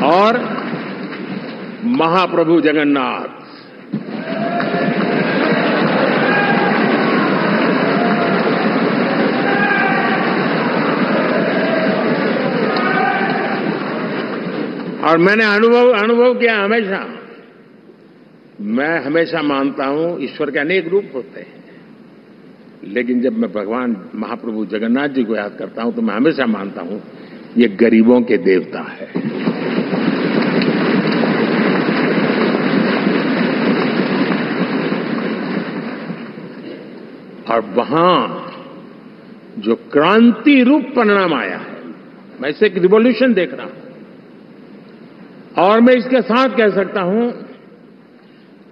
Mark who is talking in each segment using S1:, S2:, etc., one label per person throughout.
S1: और महाप्रभु जगन्नाथ। और मैंने अनुभव किया हमेशा, मैं हमेशा मानता हूं ईश्वर के अनेक रूप होते हैं, लेकिन जब मैं भगवान महाप्रभु जगन्नाथ जी को याद करता हूं तो मैं हमेशा मानता हूं ये गरीबों के देवता है। और वहां जो क्रांति रूप परिणाम आया है, मैं इसे एक रिवॉल्यूशन देख रहा हूं। और मैं इसके साथ कह सकता हूं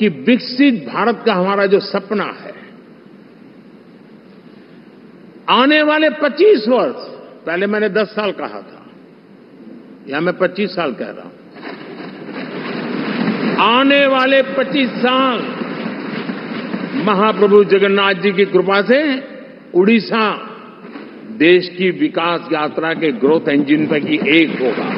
S1: कि विकसित भारत का हमारा जो सपना है, आने वाले 25 वर्ष, पहले मैंने 10 साल कहा था, यहां मैं 25 साल कह रहा हूं, आने वाले 25 साल महाप्रभु जगन्नाथ जी की कृपा से उड़ीसा देश की विकास यात्रा के ग्रोथ इंजन पैकी एक होगा।